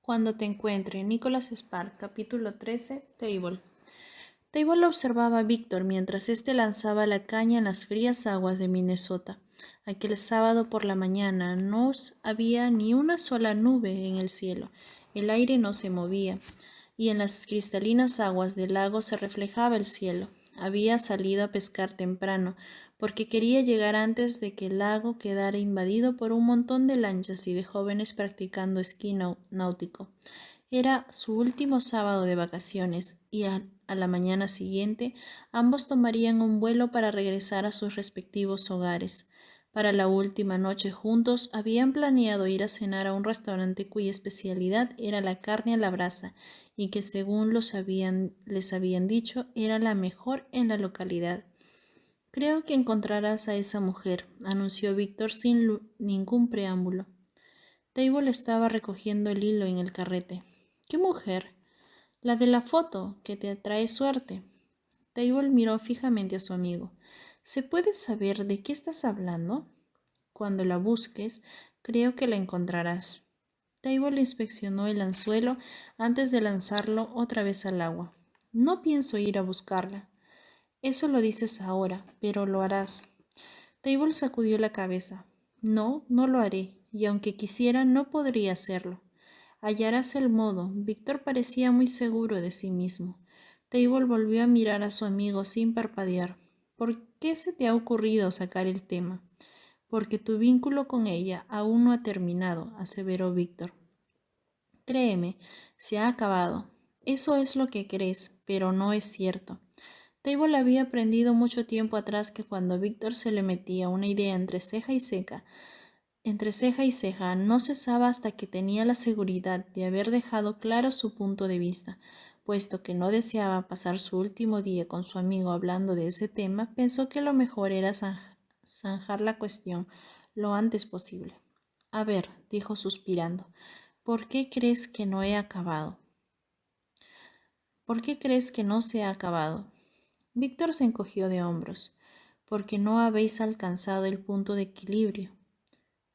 Cuando te encuentre, Nicholas Spark, capítulo 13, Table. Table observaba a Víctor mientras éste lanzaba la caña en las frías aguas de Minnesota. Aquel sábado por la mañana no había ni una sola nube en el cielo, el aire no se movía, y en las cristalinas aguas del lago se reflejaba el cielo. Había salido a pescar temprano, porque quería llegar antes de que el lago quedara invadido por un montón de lanchas y de jóvenes practicando esquí náutico. Era su último sábado de vacaciones y a la mañana siguiente ambos tomarían un vuelo para regresar a sus respectivos hogares. Para la última noche juntos habían planeado ir a cenar a un restaurante cuya especialidad era la carne a la brasa y que según les habían dicho era la mejor en la localidad. Creo que encontrarás a esa mujer, anunció Víctor sin ningún preámbulo. Table estaba recogiendo el hilo en el carrete. ¿Qué mujer? La de la foto, que te trae suerte. Table miró fijamente a su amigo. ¿Se puede saber de qué estás hablando? Cuando la busques, creo que la encontrarás. Table inspeccionó el anzuelo antes de lanzarlo otra vez al agua. No pienso ir a buscarla. Eso lo dices ahora, pero lo harás. Table sacudió la cabeza. No, no lo haré, y aunque quisiera, no podría hacerlo. Hallarás el modo. Víctor parecía muy seguro de sí mismo. Table volvió a mirar a su amigo sin parpadear. ¿Por qué se te ha ocurrido sacar el tema? Porque tu vínculo con ella aún no ha terminado, aseveró Víctor. Créeme, se ha acabado. Eso es lo que crees, pero no es cierto. Table había aprendido mucho tiempo atrás que cuando Víctor se le metía una idea entre ceja y ceja, no cesaba hasta que tenía la seguridad de haber dejado claro su punto de vista. Puesto que no deseaba pasar su último día con su amigo hablando de ese tema, pensó que lo mejor era zanjar la cuestión lo antes posible. A ver, dijo suspirando, ¿por qué crees que no he acabado? ¿Por qué crees que no se ha acabado? Víctor se encogió de hombros. Porque no habéis alcanzado el punto de equilibrio.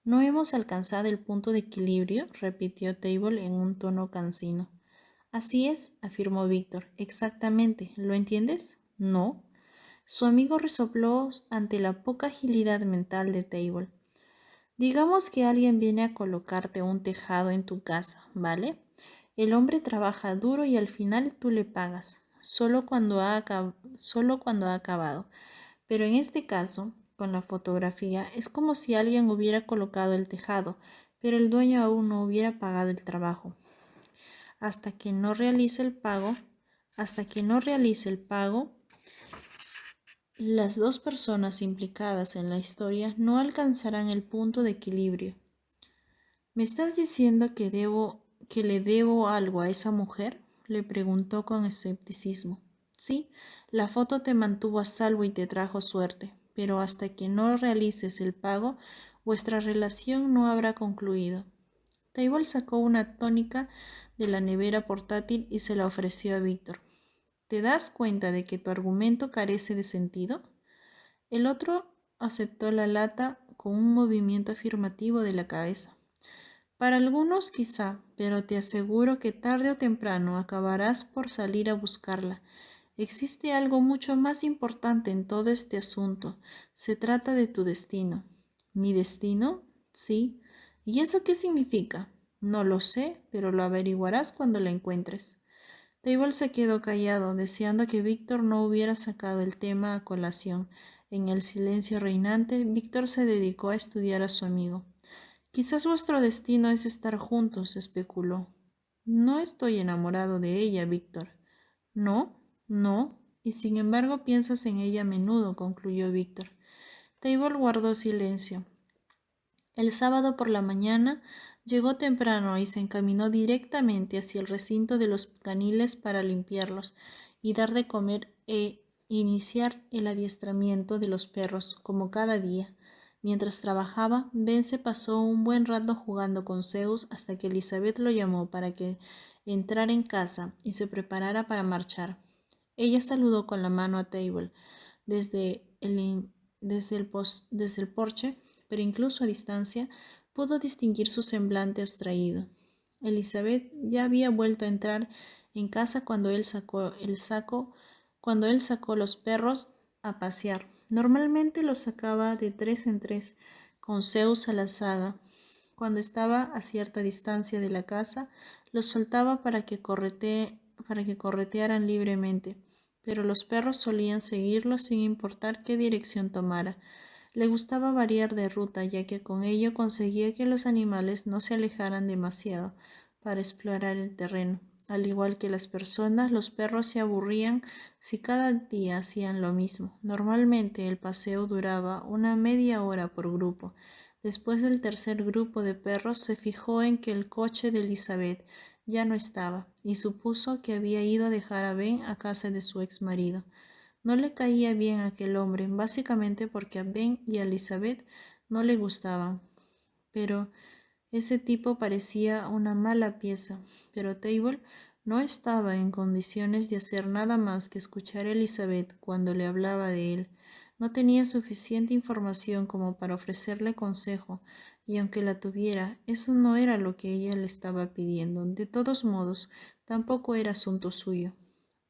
¿No hemos alcanzado el punto de equilibrio?, repitió Table en un tono cansino. Así es, afirmó Víctor. Exactamente. ¿Lo entiendes? No. Su amigo resopló ante la poca agilidad mental de Table. Digamos que alguien viene a colocarte un tejado en tu casa, ¿vale? El hombre trabaja duro y al final tú le pagas, solo cuando ha acabado. Pero en este caso, con la fotografía, es como si alguien hubiera colocado el tejado, pero el dueño aún no hubiera pagado el trabajo. Hasta que no realice el pago, las dos personas implicadas en la historia no alcanzarán el punto de equilibrio. ¿Me estás diciendo que le debo algo a esa mujer?, le preguntó con escepticismo. Sí, la foto te mantuvo a salvo y te trajo suerte, pero hasta que no realices el pago, vuestra relación no habrá concluido. Table sacó una tónica de la nevera portátil y se la ofreció a Víctor. ¿Te das cuenta de que tu argumento carece de sentido? El otro aceptó la lata con un movimiento afirmativo de la cabeza. Para algunos quizá, pero te aseguro que tarde o temprano acabarás por salir a buscarla. Existe algo mucho más importante en todo este asunto. Se trata de tu destino. ¿Mi destino? Sí. ¿Y eso qué significa? No lo sé, pero lo averiguarás cuando la encuentres. Table se quedó callado, deseando que Víctor no hubiera sacado el tema a colación. En el silencio reinante, Víctor se dedicó a estudiar a su amigo. Quizás vuestro destino es estar juntos, especuló. No estoy enamorado de ella, Víctor. No, no, y sin embargo piensas en ella a menudo, concluyó Víctor. Table guardó silencio. El sábado por la mañana llegó temprano y se encaminó directamente hacia el recinto de los caniles para limpiarlos y dar de comer e iniciar el adiestramiento de los perros, como cada día. Mientras trabajaba, Ben se pasó un buen rato jugando con Zeus hasta que Elizabeth lo llamó para que entrara en casa y se preparara para marchar. Ella saludó con la mano a Table desde el porche, pero incluso a distancia pudo distinguir su semblante abstraído. Elizabeth ya había vuelto a entrar en casa cuando él sacó los perros a pasear. Normalmente los sacaba de 3 en 3, con Zeus a la zaga. Cuando estaba a cierta distancia de la casa, los soltaba para que corretearan libremente, pero los perros solían seguirlos sin importar qué dirección tomara. Le gustaba variar de ruta, ya que con ello conseguía que los animales no se alejaran demasiado para explorar el terreno. Al igual que las personas, los perros se aburrían si cada día hacían lo mismo. Normalmente el paseo duraba una media hora por grupo. Después del tercer grupo de perros se fijó en que el coche de Elizabeth ya no estaba y supuso que había ido a dejar a Ben a casa de su ex marido. No le caía bien aquel hombre, básicamente porque a Ben y a Elizabeth no le gustaban, pero ese tipo parecía una mala pieza. Pero Table no estaba en condiciones de hacer nada más que escuchar a Elizabeth cuando le hablaba de él. No tenía suficiente información como para ofrecerle consejo, y aunque la tuviera, eso no era lo que ella le estaba pidiendo. De todos modos, tampoco era asunto suyo.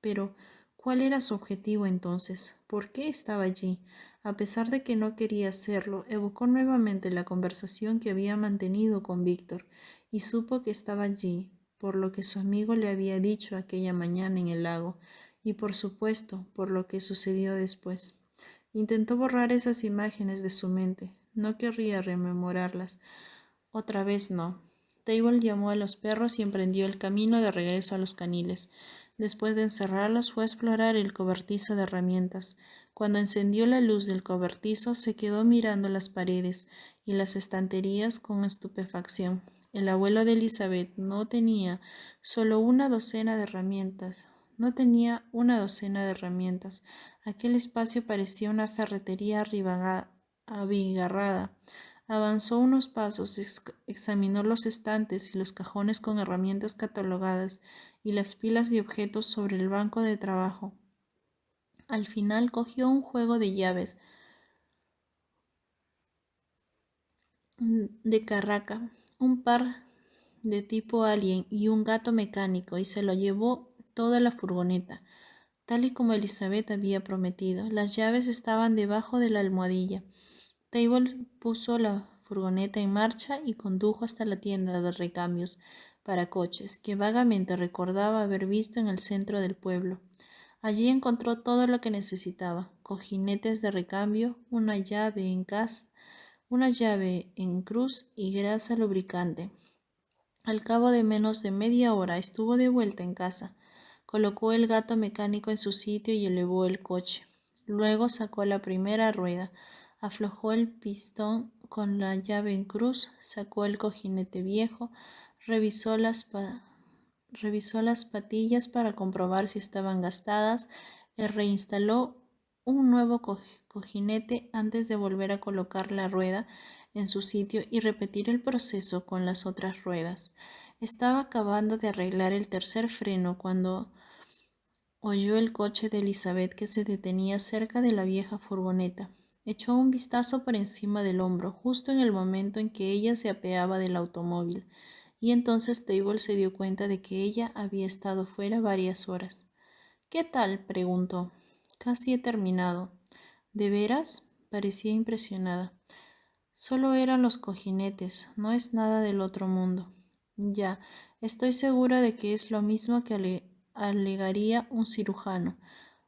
Pero, ¿cuál era su objetivo entonces? ¿Por qué estaba allí? A pesar de que no quería hacerlo, evocó nuevamente la conversación que había mantenido con Víctor y supo que estaba allí, por lo que su amigo le había dicho aquella mañana en el lago, y por supuesto, por lo que sucedió después. Intentó borrar esas imágenes de su mente. No querría rememorarlas. Otra vez no. Table llamó a los perros y emprendió el camino de regreso a los caniles. Después de encerrarlos, fue a explorar el cobertizo de herramientas. Cuando encendió la luz del cobertizo, se quedó mirando las paredes y las estanterías con estupefacción. El abuelo de Elizabeth no tenía solo una docena de herramientas. No tenía una docena de herramientas. Aquel espacio parecía una ferretería abigarrada. Avanzó unos pasos, examinó los estantes y los cajones con herramientas catalogadas y las pilas de objetos sobre el banco de trabajo. Al final cogió un juego de llaves de carraca, un par de tipo alien y un gato mecánico y se lo llevó toda la furgoneta, tal y como Elizabeth había prometido. Las llaves estaban debajo de la almohadilla. Table puso la furgoneta en marcha y condujo hasta la tienda de recambios para coches, que vagamente recordaba haber visto en el centro del pueblo. Allí encontró todo lo que necesitaba: cojinetes de recambio, una llave en cruz y grasa lubricante. Al cabo de menos de media hora estuvo de vuelta en casa. Colocó el gato mecánico en su sitio y elevó el coche. Luego sacó la primera rueda, aflojó el pistón con la llave en cruz, sacó el cojinete viejo, revisó las patillas para comprobar si estaban gastadas y reinstaló un nuevo cojinete antes de volver a colocar la rueda en su sitio y repetir el proceso con las otras ruedas. Estaba acabando de arreglar el tercer freno cuando oyó el coche de Elizabeth que se detenía cerca de la vieja furgoneta. Echó un vistazo por encima del hombro, justo en el momento en que ella se apeaba del automóvil, y entonces Table se dio cuenta de que ella había estado fuera varias horas. ¿Qué tal?, preguntó. Casi he terminado. ¿De veras? Parecía impresionada. Solo eran los cojinetes, no es nada del otro mundo. Ya, estoy segura de que es lo mismo que alegaría un cirujano.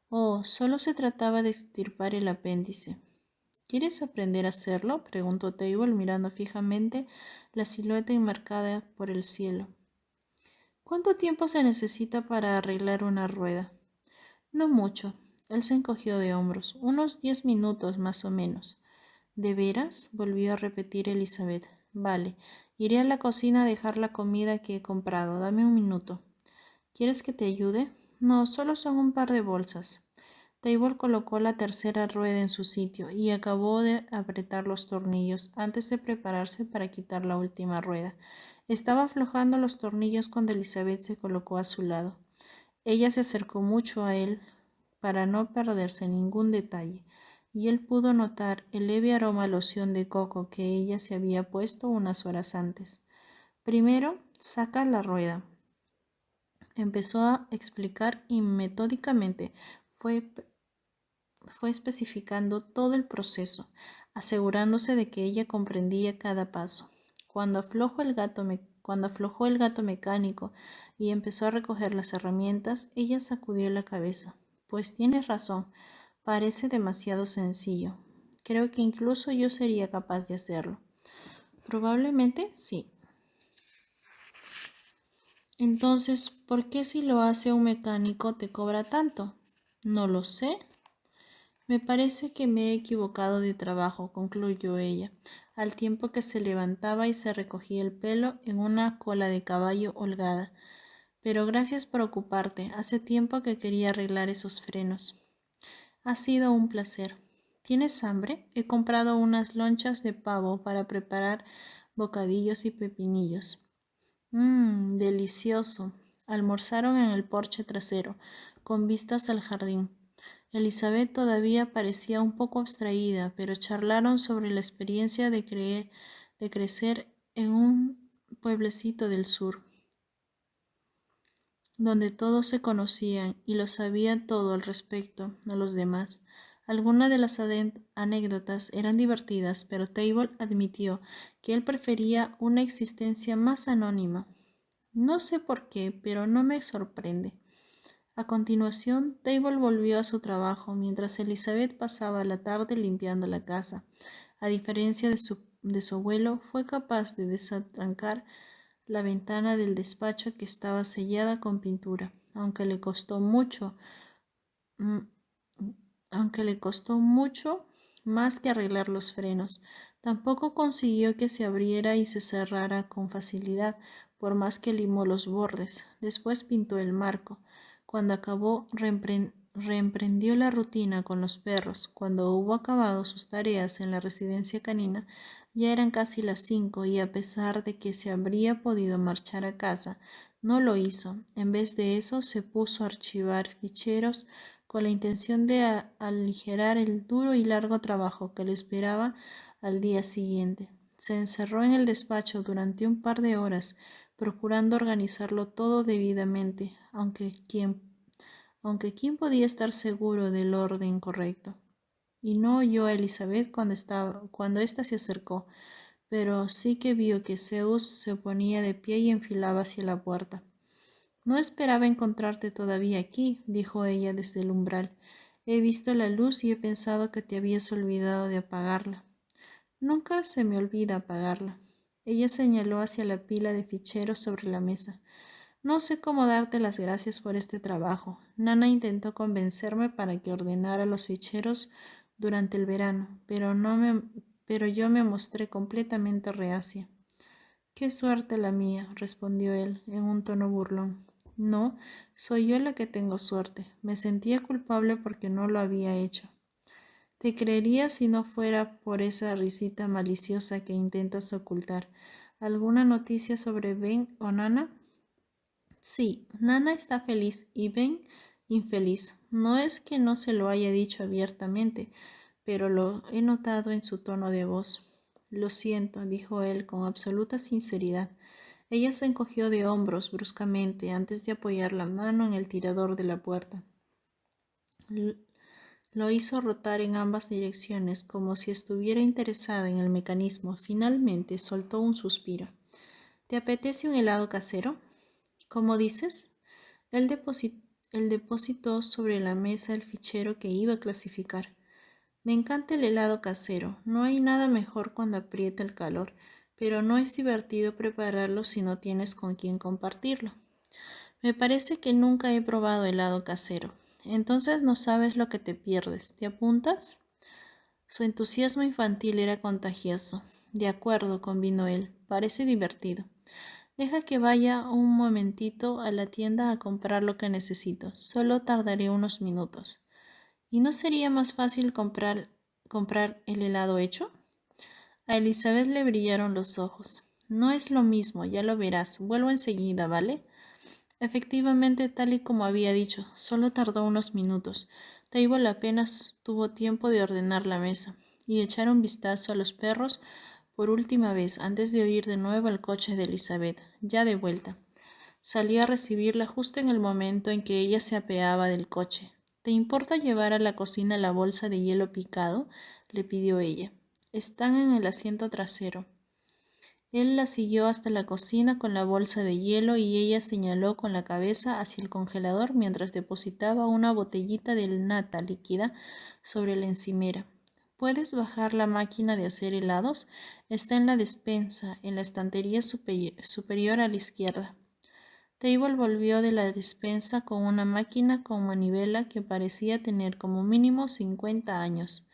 Oh, solo se trataba de extirpar el apéndice. ¿Quieres aprender a hacerlo?, preguntó Table mirando fijamente la silueta enmarcada por el cielo. ¿Cuánto tiempo se necesita para arreglar una rueda? No mucho. Él se encogió de hombros. Unos 10 minutos más o menos. ¿De veras?, volvió a repetir Elizabeth. Vale, iré a la cocina a dejar la comida que he comprado. Dame un minuto. ¿Quieres que te ayude? No, solo son un par de bolsas. Table colocó la tercera rueda en su sitio y acabó de apretar los tornillos antes de prepararse para quitar la última rueda. Estaba aflojando los tornillos cuando Elizabeth se colocó a su lado. Ella se acercó mucho a él para no perderse ningún detalle, y él pudo notar el leve aroma a loción de coco que ella se había puesto unas horas antes. Primero, Saca la rueda. Empezó a explicar y metódicamente fue especificando todo el proceso, asegurándose de que ella comprendía cada paso. Cuando aflojó el gato mecánico y empezó a recoger las herramientas, ella sacudió la cabeza. Pues tienes razón, parece demasiado sencillo. Creo que incluso yo sería capaz de hacerlo. Probablemente sí. Entonces, ¿por qué si lo hace un mecánico te cobra tanto? No lo sé. Me parece que me he equivocado de trabajo, concluyó ella, al tiempo que se levantaba y se recogía el pelo en una cola de caballo holgada. Pero gracias por ocuparte. Hace tiempo que quería arreglar esos frenos. Ha sido un placer. ¿Tienes hambre? He comprado unas lonchas de pavo para preparar bocadillos y pepinillos. Delicioso. Almorzaron en el porche trasero, con vistas al jardín. Elizabeth todavía parecía un poco abstraída, pero charlaron sobre la experiencia de crecer en un pueblecito del sur, donde todos se conocían y lo sabían todo al respecto a los demás. Algunas de las anécdotas eran divertidas, pero Table admitió que él prefería una existencia más anónima. No sé por qué, pero no me sorprende. A continuación, Table volvió a su trabajo, mientras Elizabeth pasaba la tarde limpiando la casa. A diferencia de su abuelo, fue capaz de desatrancar la ventana del despacho que estaba sellada con pintura, mm, aunque le costó mucho más que arreglar los frenos. Tampoco consiguió que se abriera y se cerrara con facilidad, por más que limó los bordes. Después pintó el marco. Cuando acabó, reemprendió la rutina con los perros. Cuando hubo acabado sus tareas en la residencia canina, ya eran casi las 5 y a pesar de que se habría podido marchar a casa, no lo hizo. En vez de eso, se puso a archivar ficheros con la intención de aligerar el duro y largo trabajo que le esperaba al día siguiente. Se encerró en el despacho durante un par de horas, procurando organizarlo todo debidamente, aunque quién podía estar seguro del orden correcto. Y no oyó a Elizabeth cuando ésta se acercó, pero sí que vio que Zeus se ponía de pie y enfilaba hacia la puerta. No esperaba encontrarte todavía aquí, dijo ella desde el umbral. He visto la luz y he pensado que te habías olvidado de apagarla. Nunca se me olvida apagarla. Ella señaló hacia la pila de ficheros sobre la mesa. No sé cómo darte las gracias por este trabajo. Nana intentó convencerme para que ordenara los ficheros durante el verano, pero yo me mostré completamente reacia. Qué suerte la mía, respondió él, en un tono burlón. No, soy yo la que tengo suerte. Me sentía culpable porque no lo había hecho. Te creería si no fuera por esa risita maliciosa que intentas ocultar. ¿Alguna noticia sobre Ben o Nana? Sí, Nana está feliz y Ben infeliz. No es que no se lo haya dicho abiertamente, pero lo he notado en su tono de voz. Lo siento, dijo él con absoluta sinceridad. Ella se encogió de hombros bruscamente antes de apoyar la mano en el tirador de la puerta. Lo hizo rotar en ambas direcciones como si estuviera interesada en el mecanismo. Finalmente soltó un suspiro. ¿Te apetece un helado casero? ¿Cómo dices? Él depositó sobre la mesa el fichero que iba a clasificar. Me encanta el helado casero. No hay nada mejor cuando aprieta el calor, pero no es divertido prepararlo si no tienes con quién compartirlo. Me parece que nunca he probado helado casero. Entonces no sabes lo que te pierdes. ¿Te apuntas? Su entusiasmo infantil era contagioso. De acuerdo, convino él. Parece divertido. Deja que vaya un momentito a la tienda a comprar lo que necesito. Solo tardaré unos minutos. ¿Y no sería más fácil comprar el helado hecho? A Elizabeth le brillaron los ojos. No es lo mismo, ya lo verás. Vuelvo enseguida, ¿vale? Efectivamente, tal y como había dicho, solo tardó unos minutos. Table apenas tuvo tiempo de ordenar la mesa y echar un vistazo a los perros por última vez antes de oír de nuevo el coche de Elizabeth, ya de vuelta. Salió a recibirla justo en el momento en que ella se apeaba del coche. ¿Te importa llevar a la cocina la bolsa de hielo picado?, le pidió ella. Están en el asiento trasero. Él la siguió hasta la cocina con la bolsa de hielo y ella señaló con la cabeza hacia el congelador mientras depositaba una botellita de nata líquida sobre la encimera. ¿Puedes bajar la máquina de hacer helados? Está en la despensa, en la estantería superior a la izquierda. Table volvió de la despensa con una máquina con manivela que parecía tener como mínimo 50 años.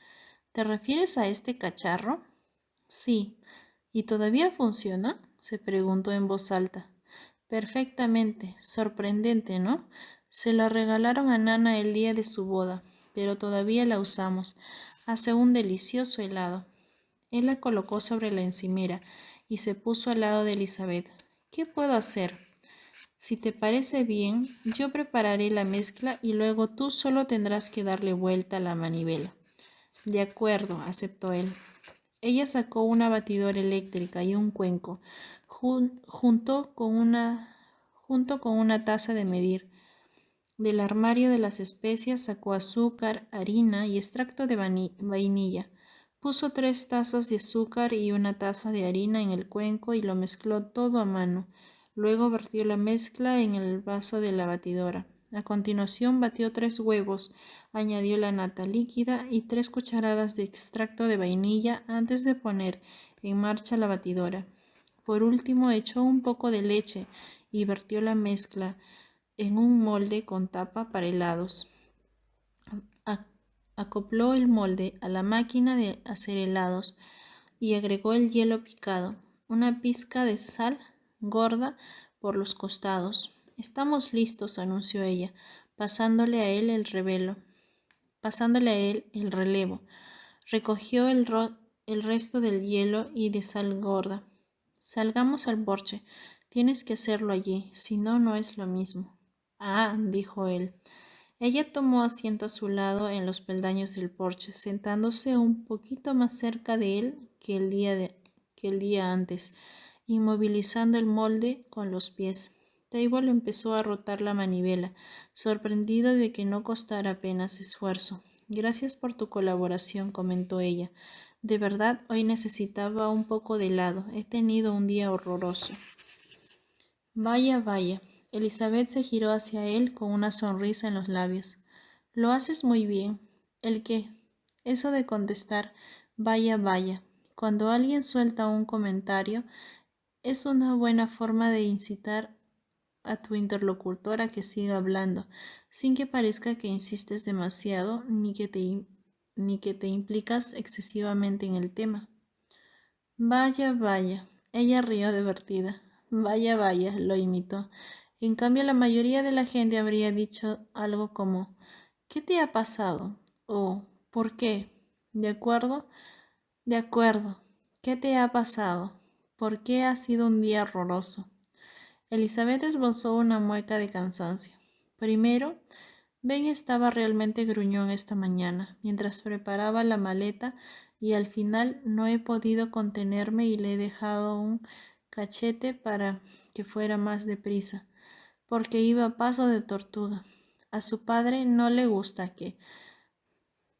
¿Te refieres a este cacharro? Sí. ¿Y todavía funciona?, se preguntó en voz alta. Perfectamente. Sorprendente, ¿no? Se la regalaron a Nana el día de su boda, pero todavía la usamos. Hace un delicioso helado. Él la colocó sobre la encimera y se puso al lado de Elizabeth. ¿Qué puedo hacer? Si te parece bien, yo prepararé la mezcla y luego tú solo tendrás que darle vuelta a la manivela. De acuerdo, aceptó él. Ella sacó una batidora eléctrica y un cuenco, junto con una taza de medir. Del armario de las especias sacó azúcar, harina y extracto de vainilla. Puso 3 tazas de azúcar y una taza de harina en el cuenco y lo mezcló todo a mano. Luego vertió la mezcla en el vaso de la batidora. A continuación batió 3 huevos, añadió la nata líquida y 3 cucharadas de extracto de vainilla antes de poner en marcha la batidora. Por último echó un poco de leche y vertió la mezcla en un molde con tapa para helados. Acopló el molde a la máquina de hacer helados y agregó el hielo picado, una pizca de sal gorda por los costados. Estamos listos, anunció ella, pasándole a él el relevo. Recogió el resto del hielo y de sal gorda. Salgamos al porche. Tienes que hacerlo allí, si no, no es lo mismo. Ah, dijo él. Ella tomó asiento a su lado en los peldaños del porche, sentándose un poquito más cerca de él que el día antes, inmovilizando el molde con los pies. Table empezó a rotar la manivela, sorprendido de que no costara apenas esfuerzo. Gracias por tu colaboración, comentó ella. De verdad, hoy necesitaba un poco de helado. He tenido un día horroroso. Vaya, vaya. Elizabeth se giró hacia él con una sonrisa en los labios. Lo haces muy bien. ¿El qué? Eso de contestar, vaya, vaya. Cuando alguien suelta un comentario, es una buena forma de incitar a tu interlocutor a que siga hablando, sin que parezca que insistes demasiado ni que te implicas excesivamente en el tema. Vaya, vaya. Ella rió divertida. Vaya, vaya, lo imitó. En cambio, la mayoría de la gente habría dicho algo como ¿qué te ha pasado? O ¿por qué? ¿De acuerdo? De acuerdo. ¿Qué te ha pasado? ¿Por qué ha sido un día horroroso? Elizabeth esbozó una mueca de cansancio. Primero, Ben estaba realmente gruñón esta mañana, mientras preparaba la maleta, y al final no he podido contenerme y le he dejado un cachete para que fuera más deprisa, porque iba a paso de tortuga. A su padre no le gusta que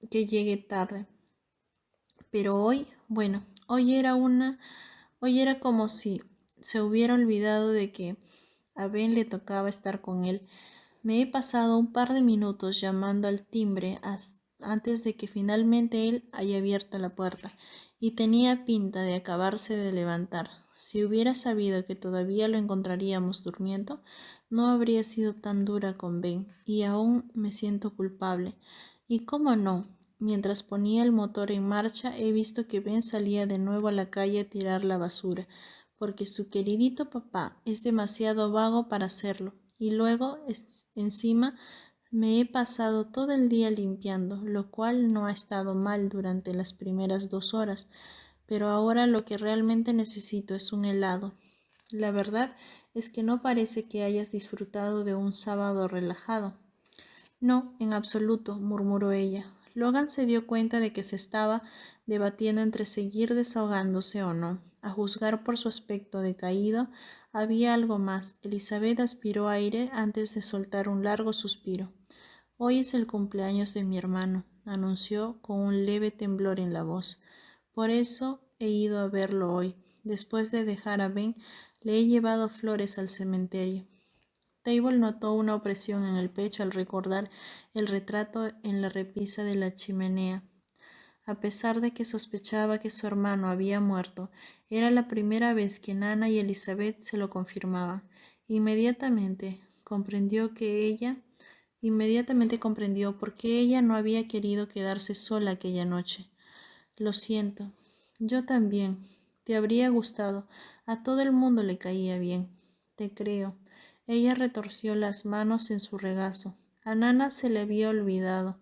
llegue tarde. Pero hoy, bueno, hoy era como si se hubiera olvidado de que a Ben le tocaba estar con él. Me he pasado un par de minutos llamando al timbre antes de que finalmente él haya abierto la puerta, y tenía pinta de acabarse de levantar. Si hubiera sabido que todavía lo encontraríamos durmiendo, no habría sido tan dura con Ben, y aún me siento culpable. Y cómo no, mientras ponía el motor en marcha, he visto que Ben salía de nuevo a la calle a tirar la basura, porque su queridito papá es demasiado vago para hacerlo. Y luego, encima, me he pasado todo el día limpiando, lo cual no ha estado mal durante las primeras 2 horas, pero ahora lo que realmente necesito es un helado. La verdad es que no parece que hayas disfrutado de un sábado relajado. No, en absoluto, murmuró ella. Logan se dio cuenta de que se estaba debatiendo entre seguir desahogándose o no. A juzgar por su aspecto decaído, había algo más. Elizabeth aspiró aire antes de soltar un largo suspiro. Hoy es el cumpleaños de mi hermano, anunció con un leve temblor en la voz. Por eso he ido a verlo hoy. Después de dejar a Ben, le he llevado flores al cementerio. Table notó una opresión en el pecho al recordar el retrato en la repisa de la chimenea. A pesar de que sospechaba que su hermano había muerto, era la primera vez que Nana y Elizabeth se lo confirmaban. Inmediatamente comprendió por qué ella no había querido quedarse sola aquella noche. Lo siento. Yo también. Te habría gustado. A todo el mundo le caía bien. Te creo. Ella retorció las manos en su regazo. A Nana se le había olvidado,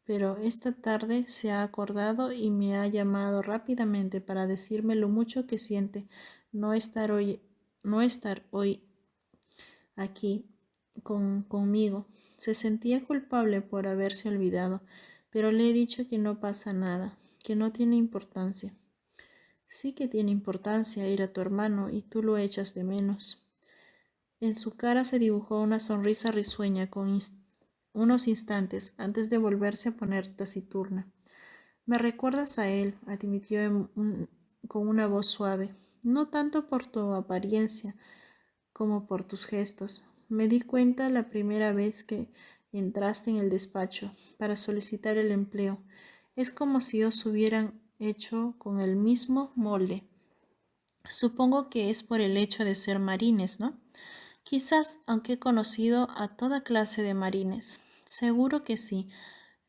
pero esta tarde se ha acordado y me ha llamado rápidamente para decirme lo mucho que siente no estar hoy aquí conmigo. Se sentía culpable por haberse olvidado, pero le he dicho que no pasa nada, que no tiene importancia. Sí que tiene importancia ir a tu hermano y tú lo echas de menos. En su cara se dibujó una sonrisa risueña unos instantes antes de volverse a poner taciturna. Me recuerdas a él, admitió con una voz suave, no tanto por tu apariencia como por tus gestos. Me di cuenta la primera vez que entraste en el despacho para solicitar el empleo. Es como si os hubieran hecho con el mismo molde. Supongo que es por el hecho de ser marines, ¿no? Quizás, aunque he conocido a toda clase de marines. Seguro que sí.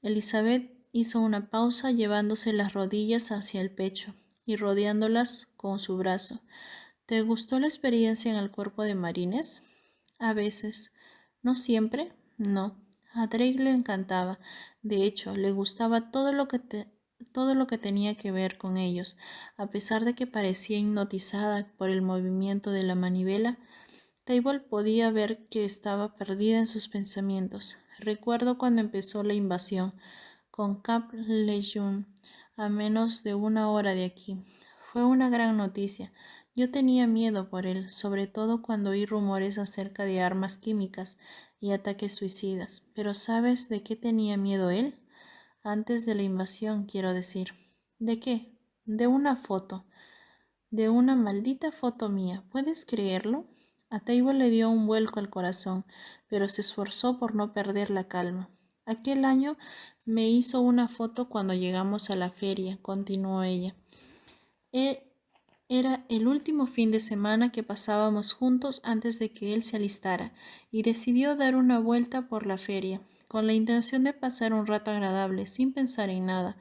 Elizabeth hizo una pausa llevándose las rodillas hacia el pecho y rodeándolas con su brazo. ¿Te gustó la experiencia en el cuerpo de marines? A veces. ¿No siempre? No. A Drake le encantaba. De hecho, le gustaba todo lo que tenía que ver con ellos. A pesar de que parecía hipnotizada por el movimiento de la manivela, Table podía ver que estaba perdida en sus pensamientos. Recuerdo cuando empezó la invasión, con Cap Lejeune, a menos de una hora de aquí. Fue una gran noticia. Yo tenía miedo por él, sobre todo cuando oí rumores acerca de armas químicas y ataques suicidas. Pero ¿sabes de qué tenía miedo él? Antes de la invasión, quiero decir. ¿De qué? De una foto. De una maldita foto mía. ¿Puedes creerlo? A Table le dio un vuelco al corazón, pero se esforzó por no perder la calma. Aquel año me hizo una foto cuando llegamos a la feria, continuó ella. Era el último fin de semana que pasábamos juntos antes de que él se alistara, y decidió dar una vuelta por la feria, con la intención de pasar un rato agradable, sin pensar en nada.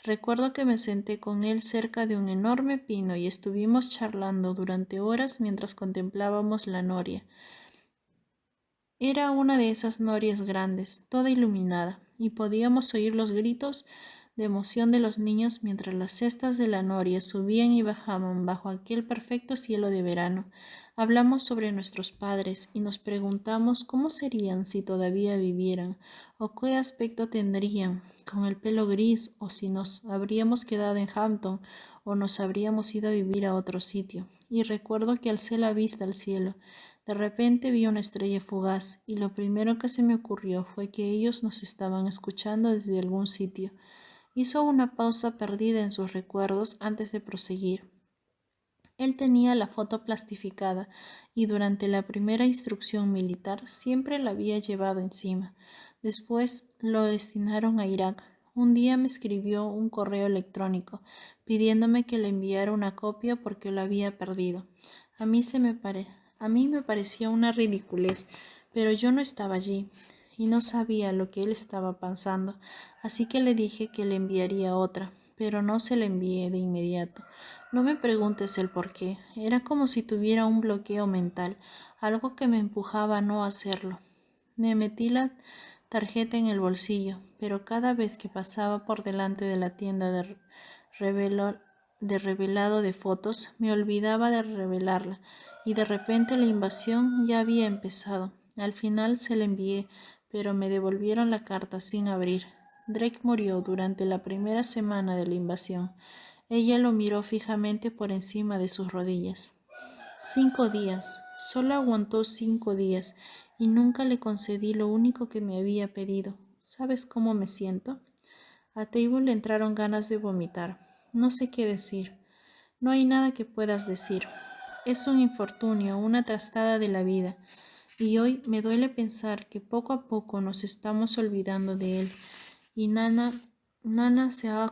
Recuerdo que me senté con él cerca de un enorme pino y estuvimos charlando durante horas mientras contemplábamos la noria. Era una de esas norias grandes, toda iluminada, y podíamos oír los gritos de emoción de los niños mientras las cestas de la noria subían y bajaban bajo aquel perfecto cielo de verano. Hablamos sobre nuestros padres y nos preguntamos cómo serían si todavía vivieran, o qué aspecto tendrían, con el pelo gris, o si nos habríamos quedado en Hampton, o nos habríamos ido a vivir a otro sitio. Y recuerdo que alcé la vista al cielo. De repente vi una estrella fugaz y lo primero que se me ocurrió fue que ellos nos estaban escuchando desde algún sitio. Hizo una pausa perdida en sus recuerdos antes de proseguir. Él tenía la foto plastificada y durante la primera instrucción militar siempre la había llevado encima. Después lo destinaron a Irak. Un día me escribió un correo electrónico pidiéndome que le enviara una copia porque lo había perdido. A mí me parecía una ridiculez, pero yo no estaba allí y no sabía lo que él estaba pensando, así que le dije que le enviaría otra, pero no se la envié de inmediato. No me preguntes el por qué. Era como si tuviera un bloqueo mental, algo que me empujaba a no hacerlo. Me metí la tarjeta en el bolsillo, pero cada vez que pasaba por delante de la tienda revelo- de revelado de fotos, me olvidaba de revelarla, y de repente la invasión ya había empezado. Al final se la envié, pero me devolvieron la carta sin abrir. Drake murió durante la primera semana de la invasión. Ella lo miró fijamente por encima de sus rodillas. 5 días. Solo aguantó 5 días y nunca le concedí lo único que me había pedido. ¿Sabes cómo me siento? A Table le entraron ganas de vomitar. No sé qué decir. No hay nada que puedas decir. Es un infortunio, una trastada de la vida. Y hoy me duele pensar que poco a poco nos estamos olvidando de él. Y Nana no se ha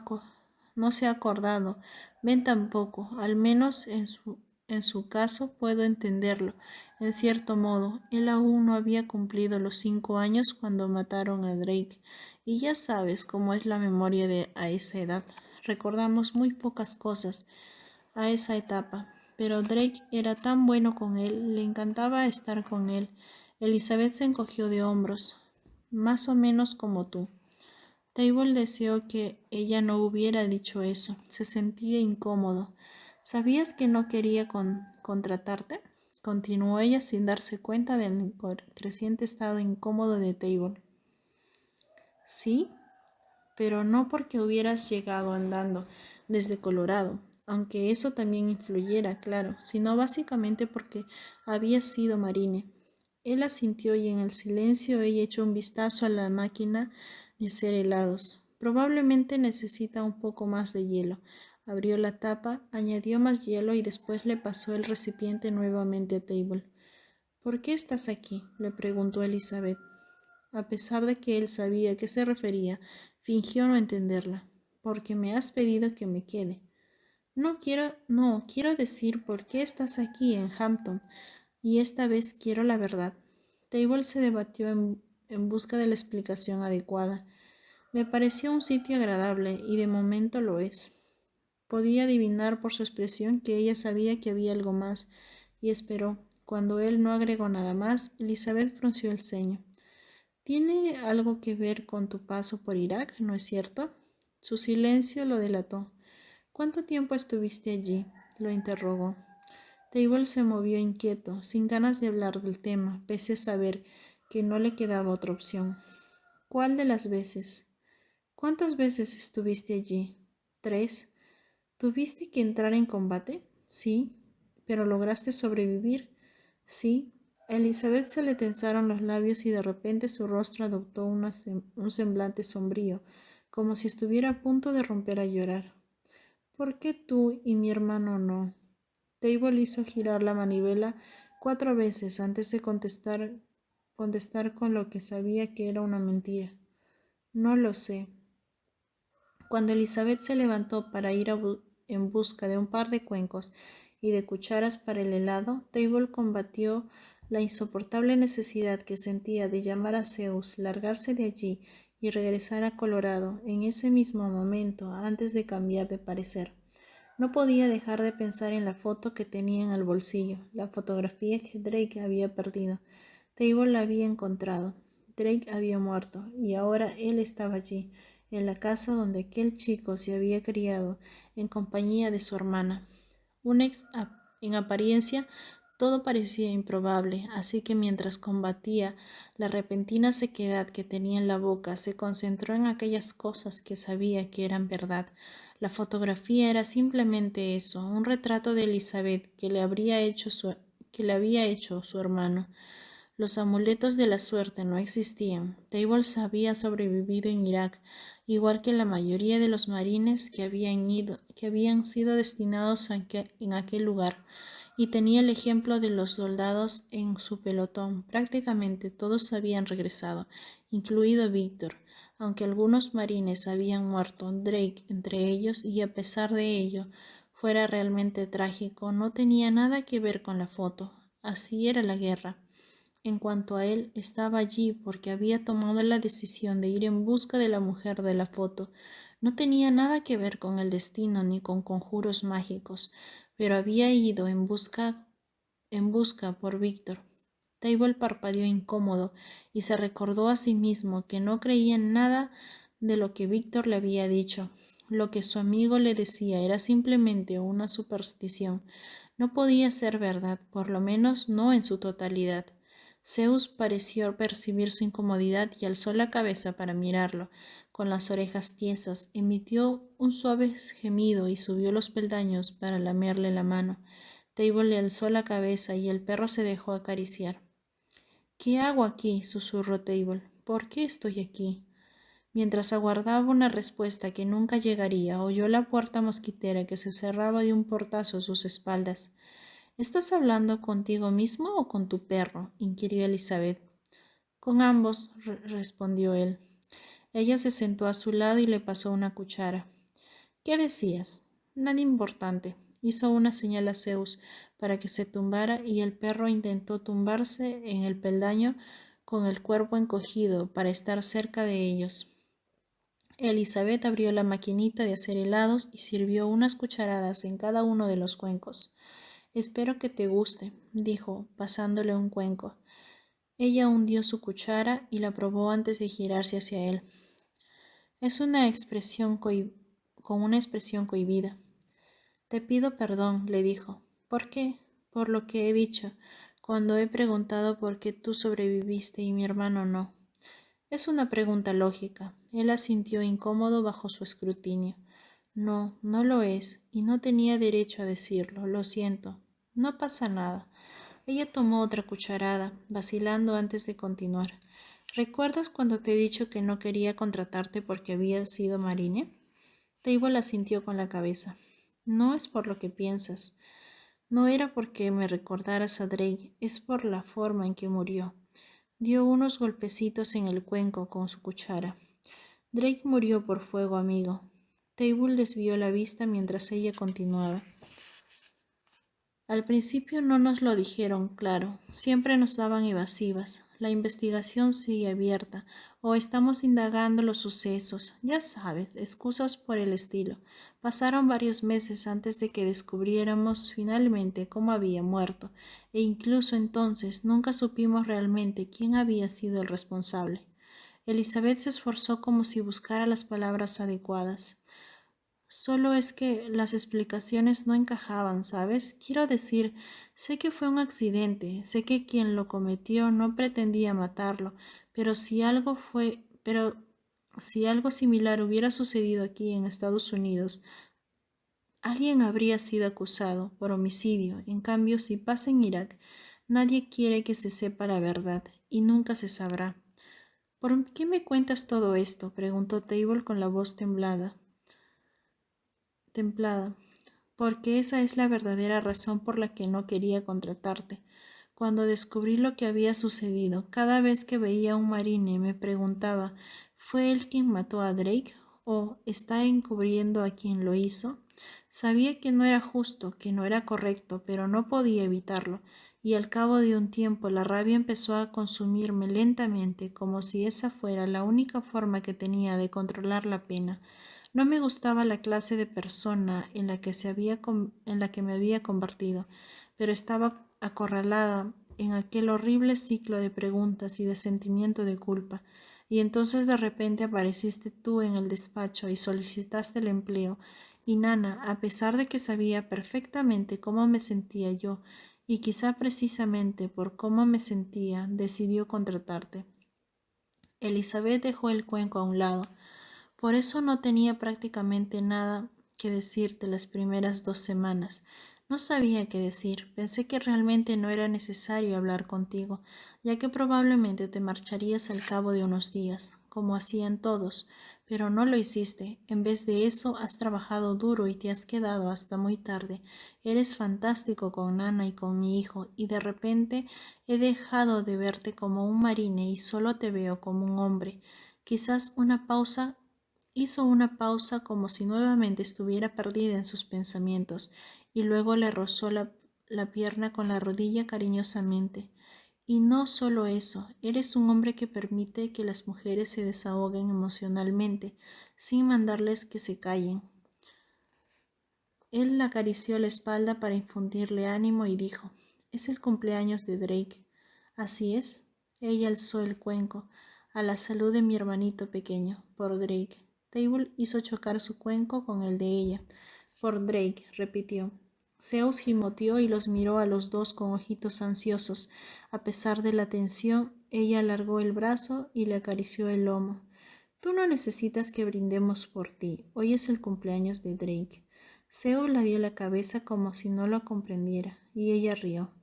acordado. Ben tampoco. Al menos en su caso puedo entenderlo. En cierto modo, él aún no había cumplido los 5 años cuando mataron a Drake. Y ya sabes cómo es la memoria a esa edad. Recordamos muy pocas cosas a esa etapa, pero Drake era tan bueno con él, le encantaba estar con él. Elizabeth se encogió de hombros, más o menos como tú. Table deseó que ella no hubiera dicho eso, se sentía incómodo. ¿Sabías que no quería contratarte? Continuó ella sin darse cuenta del creciente estado incómodo de Table. Sí, pero no porque hubieras llegado andando desde Colorado, aunque eso también influyera, claro, sino básicamente porque había sido marine. Él asintió y en el silencio ella echó un vistazo a la máquina de hacer helados. Probablemente necesita un poco más de hielo. Abrió la tapa, añadió más hielo y después le pasó el recipiente nuevamente a Table. ¿Por qué estás aquí?, le preguntó Elizabeth. A pesar de que él sabía a qué se refería, fingió no entenderla. Porque me has pedido que me quede. No, quiero decir por qué estás aquí en Hampton, y esta vez quiero la verdad. Table se debatió en busca de la explicación adecuada. Me pareció un sitio agradable, y de momento lo es. Podía adivinar por su expresión que ella sabía que había algo más, y esperó. Cuando él no agregó nada más, Elizabeth frunció el ceño. ¿Tiene algo que ver con tu paso por Irak, no es cierto? Su silencio lo delató. ¿Cuánto tiempo estuviste allí?, lo interrogó. Table se movió inquieto, sin ganas de hablar del tema, pese a saber que no le quedaba otra opción. ¿Cuál de las veces? ¿Cuántas veces estuviste allí? 3. ¿Tuviste que entrar en combate? Sí. ¿Pero lograste sobrevivir? Sí. A Elizabeth se le tensaron los labios y de repente su rostro adoptó un semblante sombrío, como si estuviera a punto de romper a llorar. ¿Por qué tú y mi hermano no? Table hizo girar la manivela 4 veces antes de contestar con lo que sabía que era una mentira. No lo sé. Cuando Elizabeth se levantó para ir en busca de un par de cuencos y de cucharas para el helado, Table combatió la insoportable necesidad que sentía de llamar a Zeus, largarse de allí y regresar a Colorado en ese mismo momento antes de cambiar de parecer. No podía dejar de pensar en la foto que tenía en el bolsillo, la fotografía que Drake había perdido. Table la había encontrado. Drake había muerto, y ahora él estaba allí, en la casa donde aquel chico se había criado, en compañía de su hermana. En apariencia, todo parecía improbable, así que mientras combatía la repentina sequedad que tenía en la boca, se concentró en aquellas cosas que sabía que eran verdad. La fotografía era simplemente eso, un retrato de Elizabeth que le había hecho su hermano. Los amuletos de la suerte no existían. Tables había sobrevivido en Irak, igual que la mayoría de los marines que habían sido destinados en aquel lugar, y tenía el ejemplo de los soldados en su pelotón. Prácticamente todos habían regresado, incluido Víctor, aunque algunos marines habían muerto, Drake entre ellos, y a pesar de ello fuera realmente trágico, no tenía nada que ver con la foto. Así era la guerra. En cuanto a él, estaba allí porque había tomado la decisión de ir en busca de la mujer de la foto. No tenía nada que ver con el destino ni con conjuros mágicos, pero había ido en busca por Víctor. Table parpadeó incómodo y se recordó a sí mismo que no creía en nada de lo que Víctor le había dicho. Lo que su amigo le decía era simplemente una superstición. No podía ser verdad, por lo menos no en su totalidad. Zeus pareció percibir su incomodidad y alzó la cabeza para mirarlo. Con las orejas tiesas, emitió un suave gemido y subió los peldaños para lamerle la mano. Table le alzó la cabeza y el perro se dejó acariciar. ¿Qué hago aquí? Susurró Table. ¿Por qué estoy aquí? Mientras aguardaba una respuesta que nunca llegaría, oyó la puerta mosquitera que se cerraba de un portazo a sus espaldas. ¿Estás hablando contigo mismo o con tu perro? Inquirió Elizabeth. Con ambos, respondió él. Ella se sentó a su lado y le pasó una cuchara. ¿Qué decías? Nada importante. Hizo una señal a Zeus para que se tumbara y el perro intentó tumbarse en el peldaño con el cuerpo encogido para estar cerca de ellos. Elizabeth abrió la maquinita de hacer helados y sirvió unas cucharadas en cada uno de los cuencos. Espero que te guste, dijo, pasándole un cuenco. Ella hundió su cuchara y la probó antes de girarse hacia él. Es una expresión con una expresión cohibida. Te pido perdón, le dijo. ¿Por qué? Por lo que he dicho, cuando he preguntado por qué tú sobreviviste y mi hermano no. Es una pregunta lógica. Él asintió incómodo bajo su escrutinio. No, no lo es, y no tenía derecho a decirlo. Lo siento. No pasa nada. Ella tomó otra cucharada, vacilando antes de continuar. ¿Recuerdas cuando te he dicho que no quería contratarte porque había sido marine? Table asintió con la cabeza. No es por lo que piensas. No era porque me recordaras a Drake, es por la forma en que murió. Dio unos golpecitos en el cuenco con su cuchara. Drake murió por fuego, amigo. Table desvió la vista mientras ella continuaba. Al principio no nos lo dijeron, claro. Siempre nos daban evasivas. La investigación sigue abierta. O estamos indagando los sucesos. Ya sabes, excusas por el estilo. Pasaron varios meses antes de que descubriéramos finalmente cómo había muerto. E incluso entonces nunca supimos realmente quién había sido el responsable. Elizabeth se esforzó como si buscara las palabras adecuadas. Solo es que las explicaciones no encajaban, ¿sabes? Quiero decir, sé que fue un accidente, sé que quien lo cometió no pretendía matarlo, pero si algo similar hubiera sucedido aquí en Estados Unidos, alguien habría sido acusado por homicidio. En cambio, si pasa en Irak, nadie quiere que se sepa la verdad y nunca se sabrá. ¿Por qué me cuentas todo esto? Preguntó Table con la voz templada, porque esa es la verdadera razón por la que no quería contratarte. Cuando descubrí lo que había sucedido, cada vez que veía a un marine me preguntaba, ¿fue él quien mató a Drake o está encubriendo a quien lo hizo? Sabía que no era justo, que no era correcto, pero no podía evitarlo, y al cabo de un tiempo la rabia empezó a consumirme lentamente, como si esa fuera la única forma que tenía de controlar la pena. No me gustaba la clase de persona en la que me había convertido, pero estaba acorralada en aquel horrible ciclo de preguntas y de sentimiento de culpa. Y entonces de repente apareciste tú en el despacho y solicitaste el empleo. Y Nana, a pesar de que sabía perfectamente cómo me sentía yo, y quizá precisamente por cómo me sentía, decidió contratarte. Elizabeth dejó el cuenco a un lado. Por eso no tenía prácticamente nada que decirte las primeras 2 semanas. No sabía qué decir. Pensé que realmente no era necesario hablar contigo, ya que probablemente te marcharías al cabo de unos días, como hacían todos, pero no lo hiciste. En vez de eso, has trabajado duro y te has quedado hasta muy tarde. Eres fantástico con Nana y con mi hijo, y de repente he dejado de verte como un marine y solo te veo como un hombre. Quizás Hizo una pausa como si nuevamente estuviera perdida en sus pensamientos y luego le rozó la pierna con la rodilla cariñosamente. Y no solo eso, eres un hombre que permite que las mujeres se desahoguen emocionalmente sin mandarles que se callen. Él la acarició la espalda para infundirle ánimo y dijo, «Es el cumpleaños de Drake». «Así es». Ella alzó el cuenco. «A la salud de mi hermanito pequeño, por Drake». Table hizo chocar su cuenco con el de ella. «Por Drake», repitió. Zeus gimoteó y los miró a los dos con ojitos ansiosos. A pesar de la tensión, ella alargó el brazo y le acarició el lomo. Tú no necesitas que brindemos por ti. Hoy es el cumpleaños de Drake. Zeus la dio la cabeza como si no lo comprendiera, y ella rió.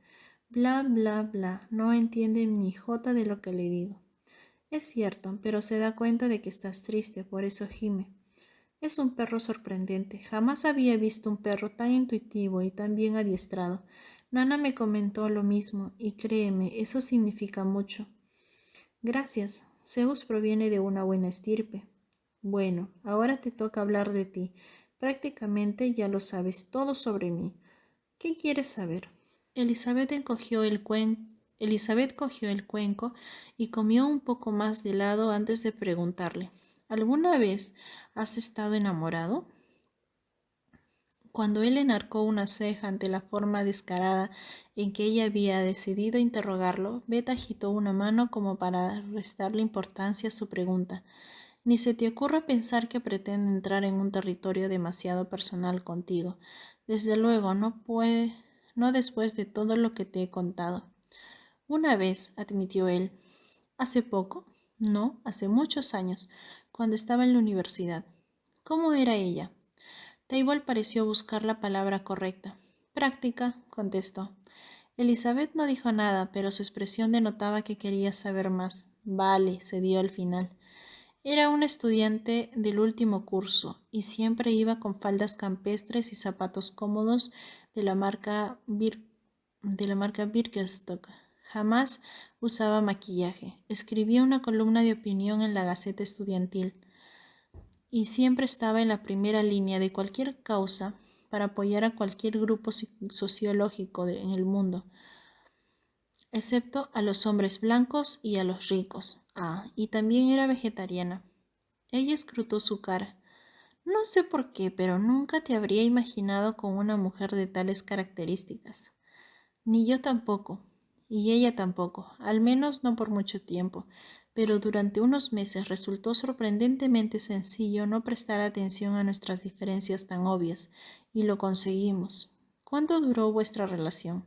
Bla, bla, bla. No entiende ni jota de lo que le digo. Es cierto, pero se da cuenta de que estás triste, por eso gime. Es un perro sorprendente. Jamás había visto un perro tan intuitivo y tan bien adiestrado. Nana me comentó lo mismo, y créeme, eso significa mucho. Gracias. Zeus proviene de una buena estirpe. Bueno, ahora te toca hablar de ti. Prácticamente ya lo sabes todo sobre mí. ¿Qué quieres saber? Elizabeth cogió el cuenco y comió un poco más de helado antes de preguntarle. ¿Alguna vez has estado enamorado? Cuando él enarcó una ceja ante la forma descarada en que ella había decidido interrogarlo, Beth agitó una mano como para restarle importancia a su pregunta. Ni se te ocurra pensar que pretende entrar en un territorio demasiado personal contigo. Desde luego, no después de todo lo que te he contado. Una vez, admitió él. ¿Hace poco? No, hace muchos años, cuando estaba en la universidad. ¿Cómo era ella? Table pareció buscar la palabra correcta. Práctica, contestó. Elizabeth no dijo nada, pero su expresión denotaba que quería saber más. Vale, cedió al final. Era una estudiante del último curso y siempre iba con faldas campestres y zapatos cómodos de la marca Birkenstock. Jamás usaba maquillaje. Escribía una columna de opinión en la Gaceta Estudiantil y siempre estaba en la primera línea de cualquier causa para apoyar a cualquier grupo sociológico en el mundo, excepto a los hombres blancos y a los ricos. Ah, y también era vegetariana. Ella escrutó su cara. No sé por qué, pero nunca te habría imaginado con una mujer de tales características. Ni yo tampoco, y ella tampoco, al menos no por mucho tiempo, pero durante unos meses resultó sorprendentemente sencillo no prestar atención a nuestras diferencias tan obvias, y lo conseguimos. ¿Cuánto duró vuestra relación?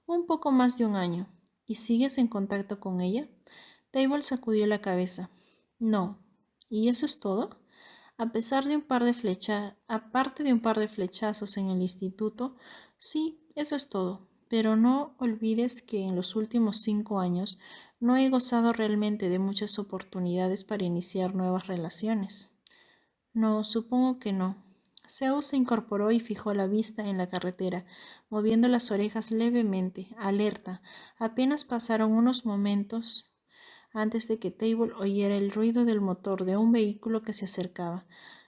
Un poco más de un año. ¿Y sigues en contacto con ella? Table sacudió la cabeza. No. ¿Y eso es todo? Aparte de un par de flechazos en el instituto, sí, eso es todo. Pero no olvides que en los últimos 5 años no he gozado realmente de muchas oportunidades para iniciar nuevas relaciones. No, supongo que no. Zeus se incorporó y fijó la vista en la carretera, moviendo las orejas levemente, alerta. Apenas pasaron unos momentos antes de que Table oyera el ruido del motor de un vehículo que se acercaba,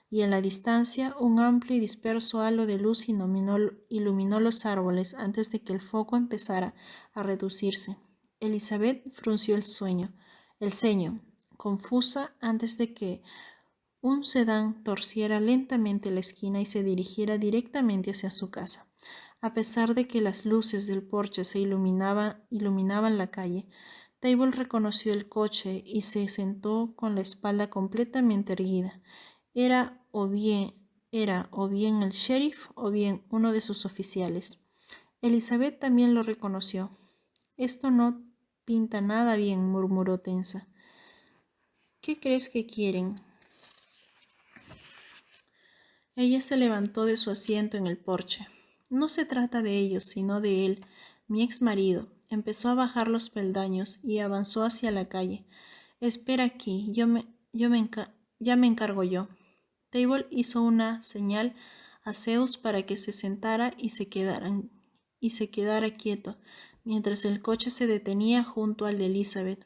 y en la distancia un amplio y disperso halo de luz iluminó los árboles antes de que el foco empezara a reducirse. Elizabeth frunció el ceño, confusa antes de que un sedán torciera lentamente la esquina y se dirigiera directamente hacia su casa. A pesar de que las luces del porche iluminaban la calle, Table reconoció el coche y se sentó con la espalda completamente erguida. Era o bien el sheriff o bien uno de sus oficiales. Elizabeth también lo reconoció. Esto no pinta nada bien, murmuró tensa. ¿Qué crees que quieren? Ella se levantó de su asiento en el porche. No se trata de ellos, sino de él, mi ex marido. Empezó a bajar los peldaños y avanzó hacia la calle. Espera aquí, ya me encargo yo. Table hizo una señal a Zeus para que se sentara y se quedara quieto, mientras el coche se detenía junto al de Elizabeth.